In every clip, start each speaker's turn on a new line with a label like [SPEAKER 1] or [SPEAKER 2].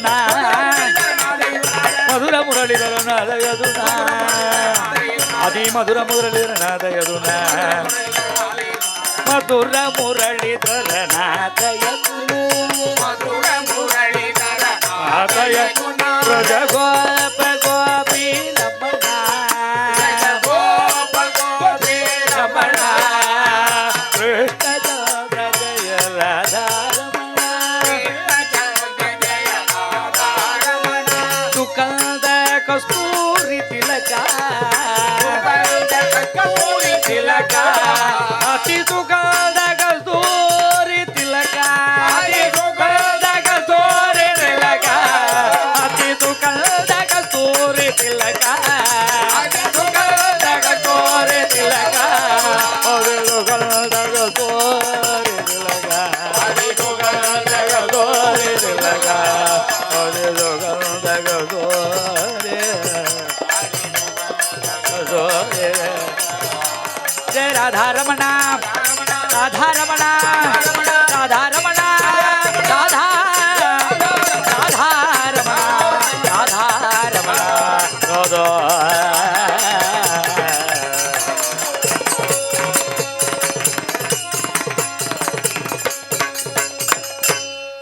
[SPEAKER 1] நாதயதுனா மதுர முரளிதர நாதயதுனா அதி மதுர முரளிதர நாதயதுனா மதுர முரளிதர நாதயதுனா மதுர முரளிதர நாதயதுனா பிரஜ கோப கோபி ரமணா கோப கோபி ரமணா கிருஷ்ண ஜய ராதா कस्तूरी तिलका कस्तूरी तिलका अति सुगंध कस्तूरी तिलका अति सुगंध कस्तूरी तिलका अति सुगंध कस्तूरी तिलका अति सुगंध कस्तूरी तिलका अति सुगंध कस्तूरी तिलका अति सुगंध कस्तूरी तिलका अति सुगंध कस्तूरी जय राधा रमणा राधा रमणा राधा रमणा राधा राधा रमणा राधा रमणा राधा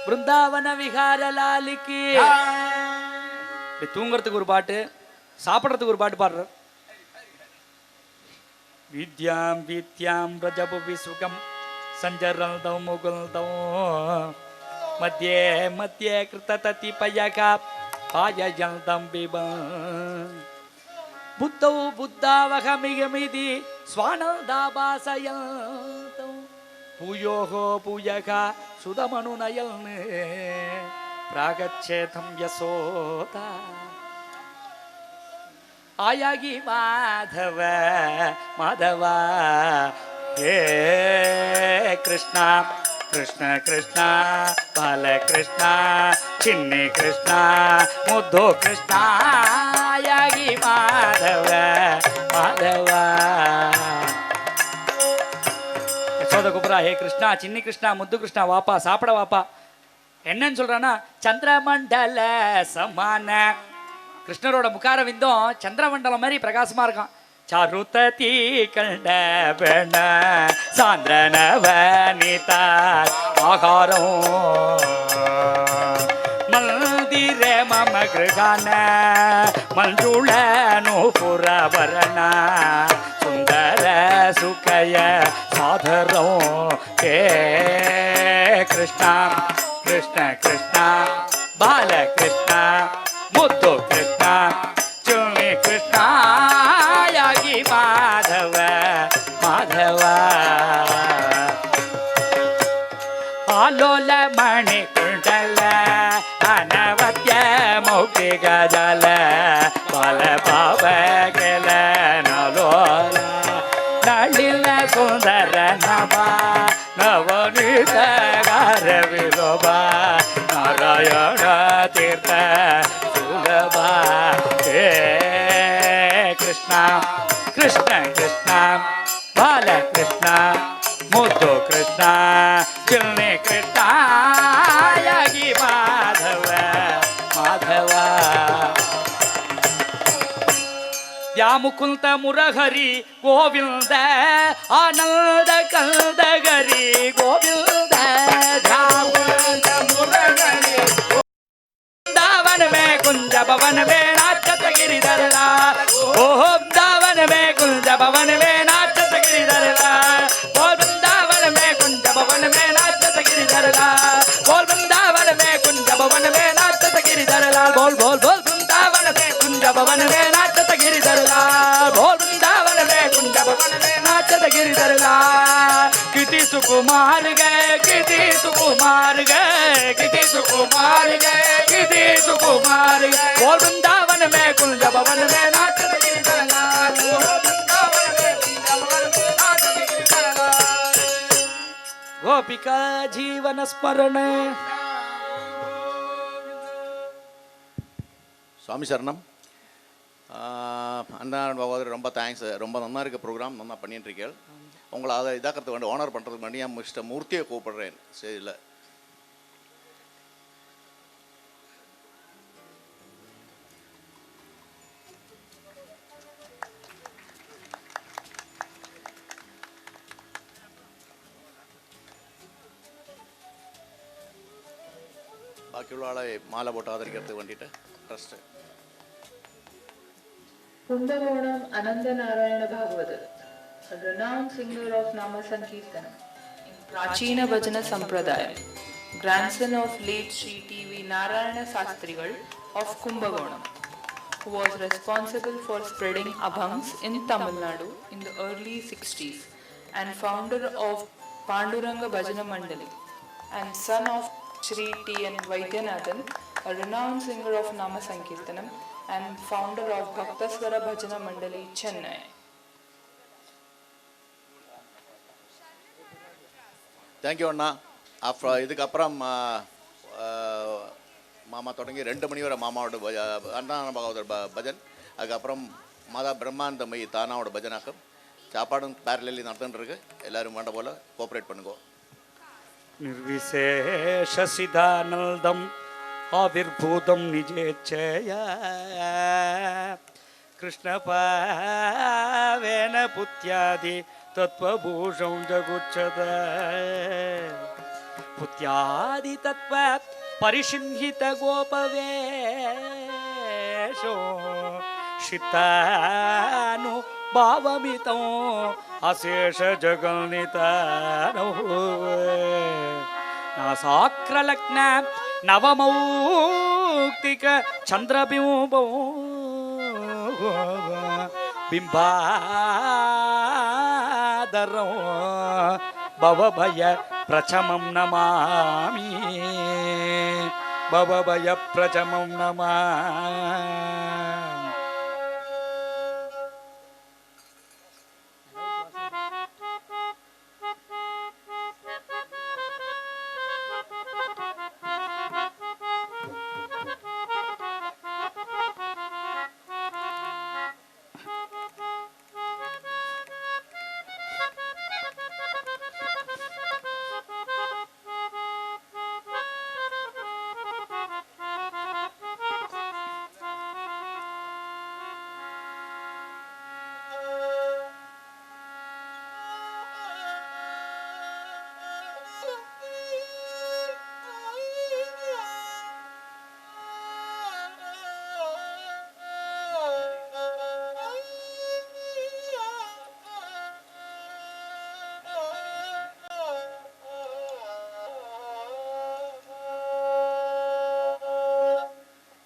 [SPEAKER 1] वृंदावन विहार लाल की தூங்குறதுக்கு ஒரு பாட்டு சாப்பிட்றதுக்கு ஒரு பாட்டு பாடுற வித்யாம் வித்யாம் ரஜபுவி சுகம் சஞ்சரந்தம் முகுல்தம் மத்தியே மத்தியே கிருத்ததி பயகா பாயஜந்தம் பிபம் புத்தௌ புத்தாவகமிகமிதி ஸ்வானந்தாபாசயந்தம் பூயோகோ பூயகா சுதமனுநயன் प्रागच्छेदं यशोदा आयागी माधव माधव हे कृष्ण कृष्ण कृष्ण बाल कृष्ण चिन्नी कृष्ण मुद्धो कृष्ण आयागी माधव माधव यशोदा कुबरा हे कृष्ण चिन्नी कृष्ण मुद्धु कृष्ण वापा सापड़ वापा என்னன்னு சொல்றானா சந்திரமண்டல சமான கிருஷ்ணரோட முகார விந்தம் சந்திரமண்டலம் மாதிரி பிரகாசமா இருக்கும் சாருததி கண்டபண சாந்திரனவனிதா ஆகாரம் மந்திர மம கிருகான மஞ்சுள நூபுரவரண சுந்தர சுகய சாதரம் ஹே கிருஷ்ணா कृष्ण कृष्ण बाल कृष्ण मुद्धो कृष्ण चुनी कृष्ण यागी माधव माधव आलोल मणि कुंडल अनवत्य मौखि गजल बाल पाव गेल नलोल नलिल सुंदर नवा नवनीत विलोबा नारायण तीर्थ सुलभा हे कृष्ण कृष्ण कृष्ण बाल कृष्ण मुद्धो कृष्ण चिन्नी कृष्ण यागी माधव माधव या मुकुंद मुरहरि गोविंद आनंद कंदगरी गोविंद वृंदावन में कुंज भवन में नाचत गिरिधरला ओ वृंदावन में कुंज भवन में नाचत गिरिधरला बोल वृंदावन में कुंज भवन में नाचत गिरिधरला बोल वृंदावन में कुंज भवन में नाचत गिरिधरला बोल बोल बोल वृंदावन में कुंज भवन में नाचत गिरिधरला बोल वृंदावन में कुंज भवन में नाचत गिरिधरला किति सुकुमार गए किति सुकुमार गए किति सुकुमार गए किति सुकुमार गए बोल वृंदावन में कुंज भवन में नाचत गिरिधरला वृंदावन में कुंज भवन में नाचत गिरिधरला गोपिका जीवन स्मरण
[SPEAKER 2] स्वामी शरणम அண்ணா பகவாதர் ரொம்ப தேங்க்ஸ். ரொம்ப நல்லா இருக்க ப்ரோக்ராம் நல்லா பண்ணிட்டு இருக்கேன். உங்களை அதை இதாக்கிறதுக்கு வேண்டி ஓனர் பண்ணுறதுக்கு வேண்டி என் மிஸ்டர் மூர்த்தியை கூப்பிடுறேன். சரி இல்லை ബാക്കിയുള്ള ആളെ മാല പോട്ട് ആദരിக்கிறதுக்கு വേണ്ടിയിട്ട് trust.
[SPEAKER 3] Kumbakonam Ananda Narayana Bhagavath, a renowned singer of Nama Sankirtanam in Prachina Bhajana Sampradaya, grandson of late Sri T.V. Narayana Sastrigal of Kumbakonam, who was responsible for spreading abhangs in Tamil Nadu in the early 60s and founder of Panduranga Bhajana Mandali, and son of Sri T.N. Vaidyanathan, a renowned singer of Nama Sankirtanam and founder of Bhaktaswara Bhajana Mandali, Chennai.
[SPEAKER 2] Thank you அண்ணா. இதுக்கப்புறம் மாமா தொடங்கி 2 மணி வரை மாமாவோட அண்ணா பாகவதர் பஜன், அதுக்கப்புறம் மாதா பிரம்மானந்தமயி தானாவோட பஜனாக்கம், சாப்பாடும் பேரலி நடந்துட்டு இருக்கு. எல்லாரும் வேண்ட போல் கோஆப்ரேட் பண்ணுங்க.
[SPEAKER 1] निर्विशेष सिदानंदम आविर्भूतम निजेच्छय कृष्ण पावेन पुत्यादि तत्वभूषं जगुच्छद पुत्यादि तत्व परिशिंहित गोपवेशो शितानु भावमितं अशेष जगन्नितानो नासाक्रलग्न नवमौक्तिक चंद्रबिंबो बिंबादरो भवभय प्रचमं नमामि भवभय प्रचमं नमामि.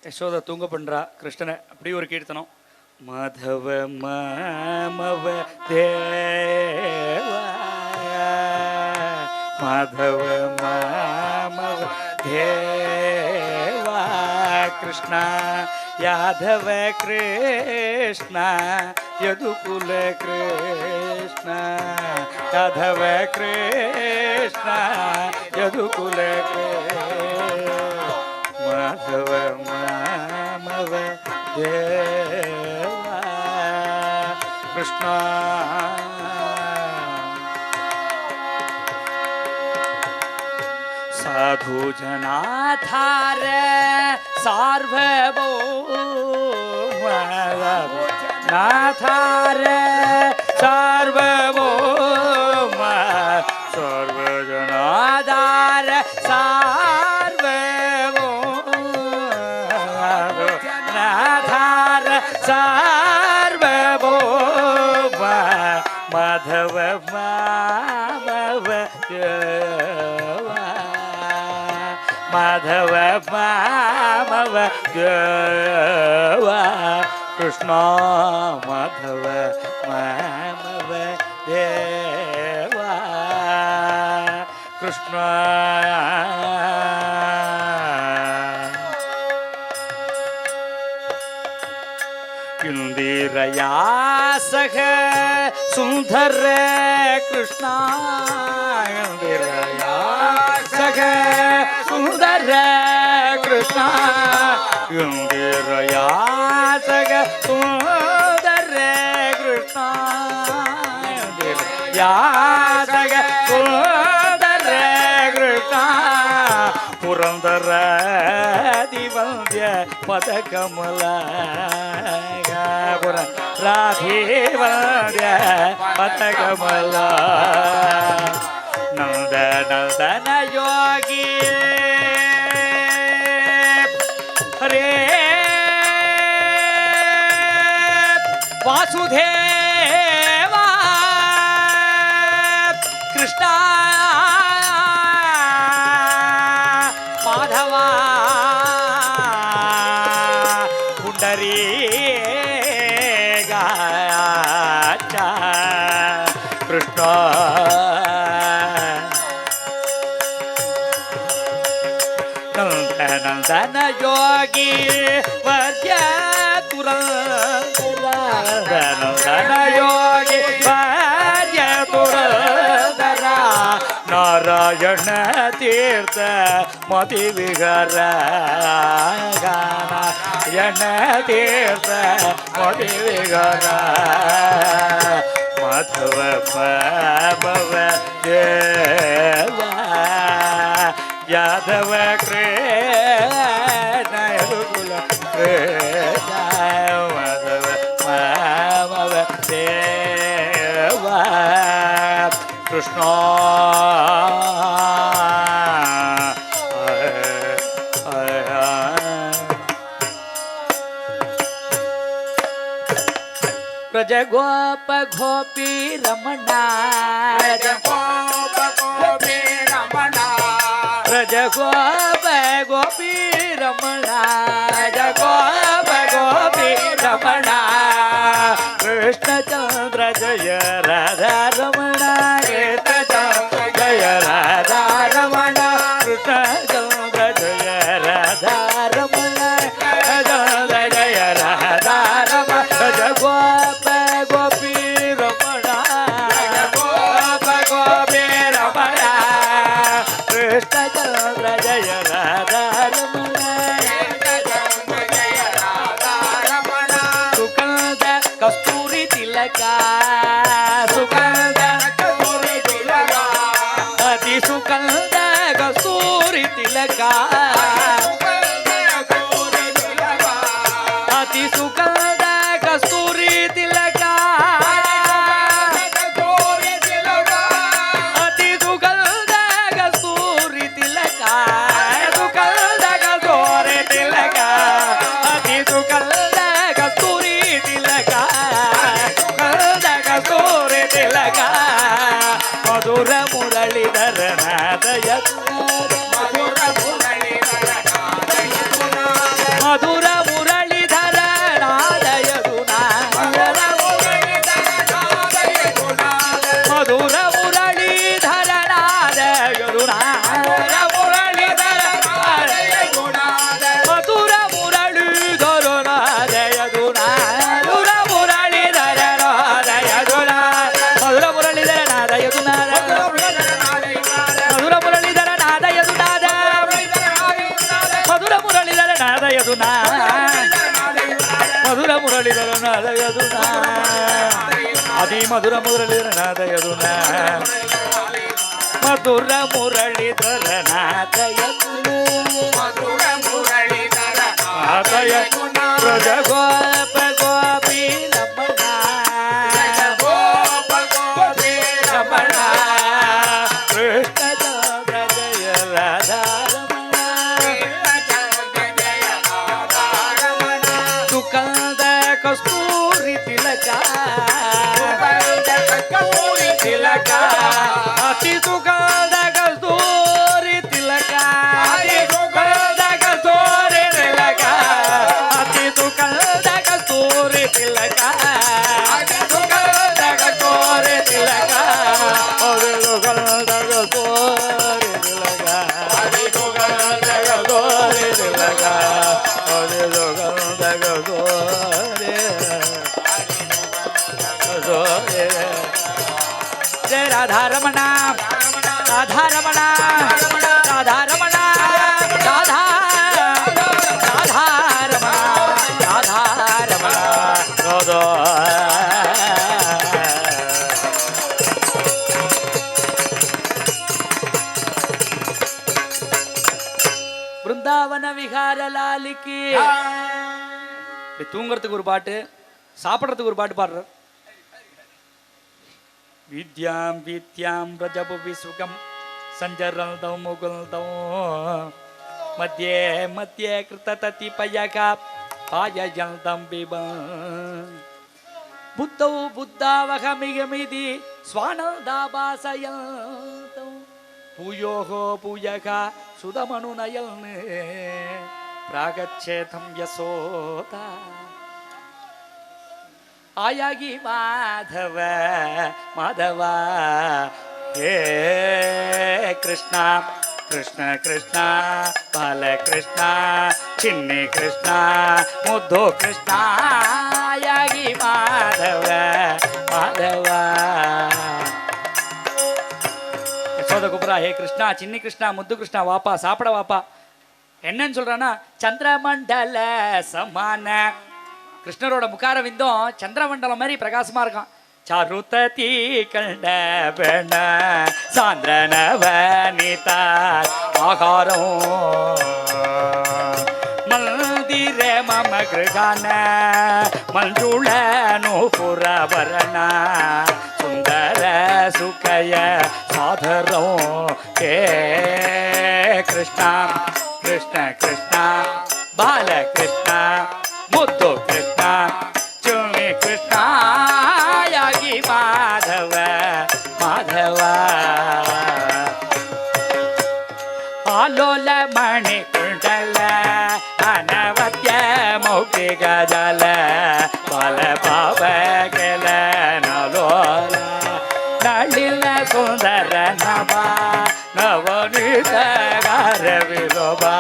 [SPEAKER 1] யசோதை தூங்க பண்றா கிருஷ்ணனை. அப்படி ஒரு கீர்த்தனம். மாதவ மாமவ தேவா மாதவ மாமவ தேவா கிருஷ்ணா யாதவ கிருஷ்ண யதுகுல கிருஷ்ண யாதவ கிருஷ்ண யதுகுல மாதவ மாமவ தேவா கிருஷ்ணா साधु जनाधार सार्वभौम नाधार सार्वभौम सर्वजनाधार सार्वभौम नाधार सार्वभौम माधव माधव माधव मामव देवा कृष्ण माधव मामव देवा कृष्ण इंदिरया सह सुंदर कृष्ण इंदिरया सह सुंदर कृष्ण इंदिरया सग सुंदर कृष्ण इंदिरया सग सुंदर कृष्ण पुरंदर दिवंद्य पदकमल राधिवंद्य पदकमल नंद नंदन योगी वसुदेवा कृष्ण माधवा पुंडरीकाचा कृष्ण नंदन योगी वद्य नंदन योगी वद्य तुरंदरा नारायण तीर्थ मति विहर नारायण तीर्थ मति विहर मधुव भव देवा यादव कृष्ण कुल कृष्ण माधव माधव देवा कृष्ण ब्रज गोप गोपी रमणा ब्रज गोप गोपी रमणा ब्रज गोप गोपी रमणा ब्रज गोप गोपी रमणा कृष्ण चंद्र जय राधा रमणा कृष्ण चंद्र जय राधा रमणा कृष्ण चंद्र जय राधा रमणा चंद्र जय राधा रमणा ब्रज गोप गोपी रमणा गोप गोपी रमणा कृष्ण चंद्र जय राधा रमणा सुगंध कस्तूरी तिलका सुगंध कस्तूरी तिलका अति सुगंध कस्तूरी तिलका अति सुगंध कस्तूरी तिलका अति सुगंध कस्तूरी तिलका सुगंध कस्तूरी तिलका अति सुगंध कस्तूरी तिलका सुगंध कस्तूरी तिलका मधुर मुरलीधर नादय मधुर मुरलीधर नादय मधुर मुरलीधर नादय मधुर मुरलीधर नादय मधुर मुरलीधर नादय मधुर मुरलीधर नादय मधुर मुरलीधर नादय मधुर मुरलीधर नादय मधुर मुरलीधर नादय अति मधुर मुरलीधर नादय मधुर मुरलीधर नादय मधुर मुरलीधर नादय ब्रज गोप गोपी रमणा गोप गोपी रमणा कृष्ण चंद्र जय राधा रमणा सुगंध कस्तूरी तिलका तिलका अति सुगंध कस्तूरी तिलका अति सुगंध कस्तूरी तिलका अति सुगंध कस्तूरी तिलका अति सुगंध कस्तूरी तिलका अति सुगंध कस्तूरी तिलका अति सुगंध कस्तूरी तिलका अति सुगंध कस्तूरी जय राधा रमणा राधा रमणा राधा रमणा राधा राधा रमणा राधा रमणा राधा பிருந்தாவன விகார லாலிக்கு தூங்குறதுக்கு ஒரு பாட்டு சாப்பிட்றதுக்கு ஒரு பாட்டு பாடுற विद्यां विद्यां व्रजभुवि सुखं सञ्चरन्तं मुकुन्दं मध्ये मध्ये कृतततिपयका पायजन्तं पिबन् புத்தௌ புத்தாவகமிகமிதி ஸ்வானந்தாபாசயந்தௌ பூயோகோ பூயகா சுதமனுநயல்னு பிராகச்சேதம் யசோதா ஆயாகி மாதவ மாதவா ஹே கிருஷ்ணா கிருஷ்ண கிருஷ்ணா பால கிருஷ்ணா சின்னி கிருஷ்ணா முத்து கிருஷ்ணா ஆயாகி மாதவ மாதவா யசோத குப்ரா ஹே கிருஷ்ணா சின்னி கிருஷ்ணா முத்து கிருஷ்ணா வாப்பா சாப்பிட வாப்பா. என்னன்னு சொல்றான்னா சந்திரமண்டல சமான கிருஷ்ணரோட முகாரவிந்தம் சந்திரமண்டலம் மாதிரி பிரகாசமா இருக்கான். சாருத்தீ கண்ட பெண்ண சாந்திரனவனிதா ஆகாரம் மந்திர மம கிருகான மஞ்சுள நூபுரவரண சுந்தர சுகய சாதரம் ஹே கிருஷ்ணா கிருஷ்ண கிருஷ்ணா பால கிருஷ்ணா முத்து கிருஷ்ணா சுமி கிருஷ்ணா யாகி மாதவ மாதவா ஆலோல மணி குண்டல அனவத்ய மௌகி கஜல பல பாவகல நலோல நளின சுந்தர நபா நவனித காரவிலோபா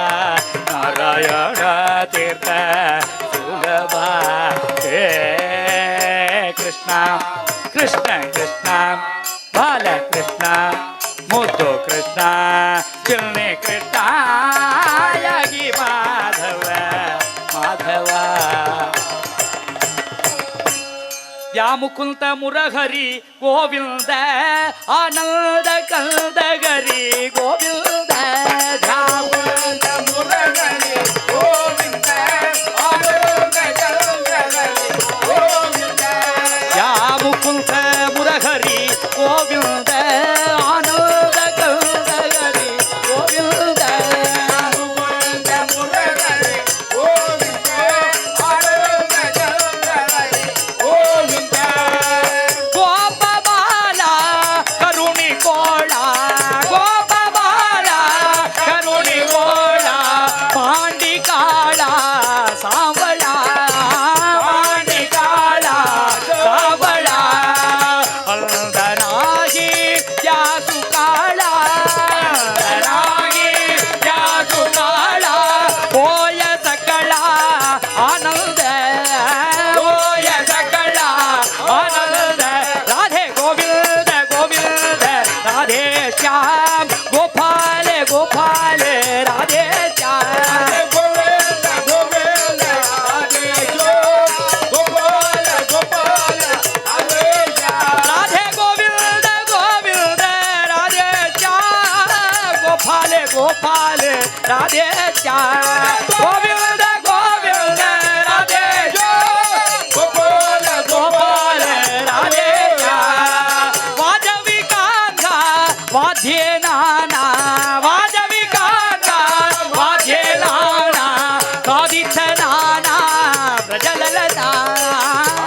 [SPEAKER 1] நாராயண தீர்த்த சுலபா ஹே கிருஷ்ணா கிருஷ்ண கிருஷ்ணா பால கிருஷ்ணா முத்து கிருஷ்ணா சின்னி கிருஷ்ணா யாகி மாதவ மாதவா யாமுகுந்த முரஹரி கோவிந்த ஆனந்த கந்தகரி கோவிந்த யாமுகுந்த முரஹரி கோவிந்த ஆனந்த கந்தகரி கோவிந்த யாமுகுந்த முரஹரி கோவிந்த ஆனந்த கந்தகரி கோவிந்த யாமுகுந்த முரஹரி கோவிந்த ஆனந்த கந்தகரி கோவிந்த கோபபாலா கருணி கோளா கோபபாலா கருணி கோளா பாண்டி காளா சாவளா பாண்டி காளா சாவளா அல்தனாகி யாசு காளா அல்தனாகி யாசு காளா ஓய சக்களா ஆனந்த ஓய சக்களா ஆனந்த ராதே கோவிந்த கோவிந்த ராதே श्याम गोपाल गोपाल राधे श्याम गोविंद गोविंद राधे गोपाल गोपाल राधे श्याम राधे गोविंद गोविंद राधे श्याम गोपाल गोपाल राधे श्याम गोविंद गोविंद राधे गोपाल गोपाल राधे श्याम वाजवी कांगा वाद्ये नाना वाजवी कांगा वाद्ये नाना कादित नाना प्रजललना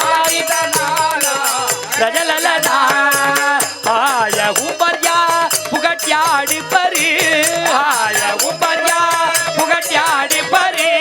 [SPEAKER 1] कादित नाना प्रजललना आय उपर्या पुगट्याडि परी आय उपर्या पुगट्याडि परी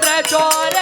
[SPEAKER 1] பிரச்சோர